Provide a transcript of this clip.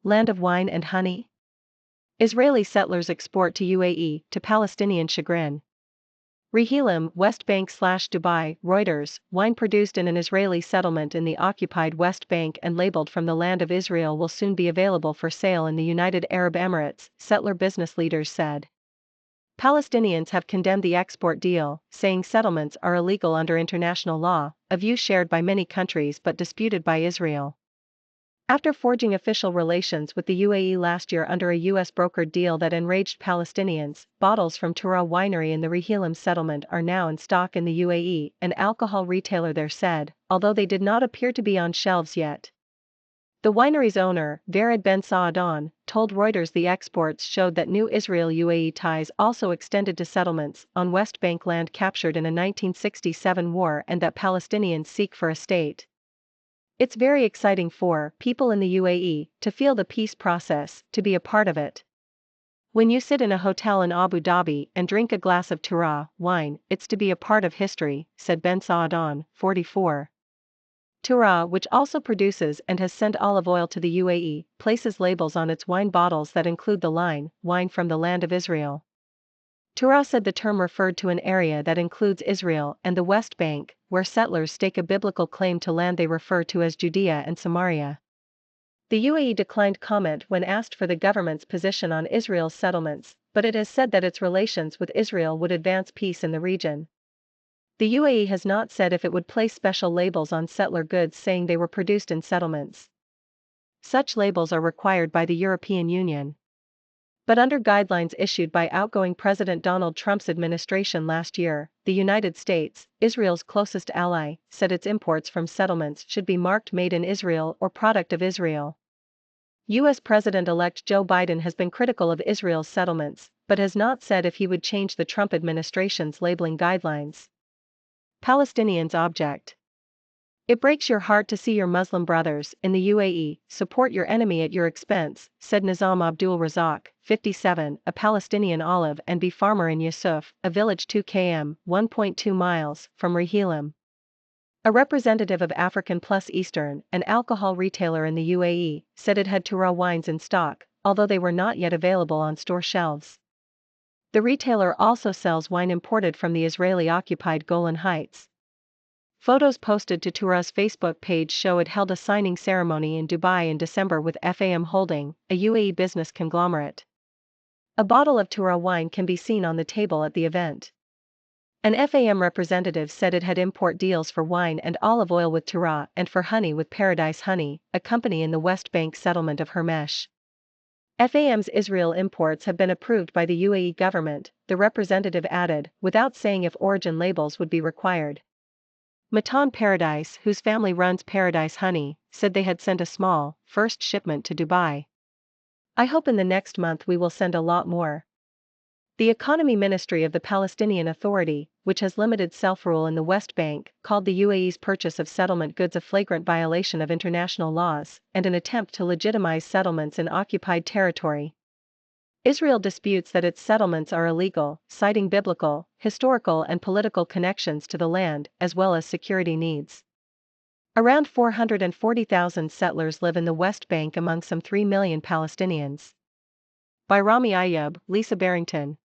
land of wine and honey? Israeli settlers export to UAE, to Palestinian chagrin. Rehilim, West Bank/Dubai, Reuters, wine produced in an Israeli settlement in the occupied West Bank and labeled from the land of Israel will soon be available for sale in the United Arab Emirates, settler business leaders said. Palestinians have condemned the export deal, saying settlements are illegal under international law, a view shared by many countries but disputed by Israel. After forging official relations with the UAE last year under a US brokered deal that enraged Palestinians, bottles from Tura winery in the Rehilim settlement are now in stock in the UAE, an alcohol retailer there said, although they did not appear to be on shelves yet. The winery's owner, Vered Ben Saadon, told Reuters the exports showed that new Israel-UAE ties also extended to settlements on West Bank land captured in a 1967 war and that Palestinians seek for a state. It's very exciting for people in the UAE to feel the peace process, to be a part of it. When you sit in a hotel in Abu Dhabi and drink a glass of Tura wine, it's to be a part of history, said Ben Saadon, 44. Tura, which also produces and has sent olive oil to the UAE, places labels on its wine bottles that include the line, wine from the land of Israel. Tura said the term referred to an area that includes Israel and the West Bank, where settlers stake a biblical claim to land they refer to as Judea and Samaria. The UAE declined comment when asked for the government's position on Israel's settlements, but it has said that its relations with Israel would advance peace in the region. The UAE has not said if it would place special labels on settler goods saying they were produced in settlements. Such labels are required by the European Union. But under guidelines issued by outgoing President Donald Trump's administration last year, the United States, Israel's closest ally, said its imports from settlements should be marked Made in Israel or Product of Israel. U.S. President-elect Joe Biden has been critical of Israel's settlements, but has not said if he would change the Trump administration's labeling guidelines. Palestinians object. It breaks your heart to see your Muslim brothers in the UAE support your enemy at your expense, said Nizam Abdul Razak, 57, a Palestinian olive and bee farmer in Yusuf, a village 2 km, 1.2 miles, from Rehilim. A representative of African Plus Eastern, an alcohol retailer in the UAE, said it had Tura wines in stock, although they were not yet available on store shelves. The retailer also sells wine imported from the Israeli-occupied Golan Heights. Photos posted to Tura's Facebook page show it held a signing ceremony in Dubai in December with FAM Holding, a UAE business conglomerate. A bottle of Tura wine can be seen on the table at the event. An FAM representative said it had import deals for wine and olive oil with Tura and for honey with Paradise Honey, a company in the West Bank settlement of Hermesh. FAM's Israel imports have been approved by the UAE government, the representative added, without saying if origin labels would be required. Matan Paradise, whose family runs Paradise Honey, said they had sent a small, first shipment to Dubai. I hope in the next month we will send a lot more. The Economy Ministry of the Palestinian Authority, which has limited self-rule in the West Bank, called the UAE's purchase of settlement goods a flagrant violation of international laws and an attempt to legitimize settlements in occupied territory. Israel disputes that its settlements are illegal, citing biblical, historical and political connections to the land, as well as security needs. Around 440,000 settlers live in the West Bank among some 3 million Palestinians. By Rami Ayyub, Lisa Barrington.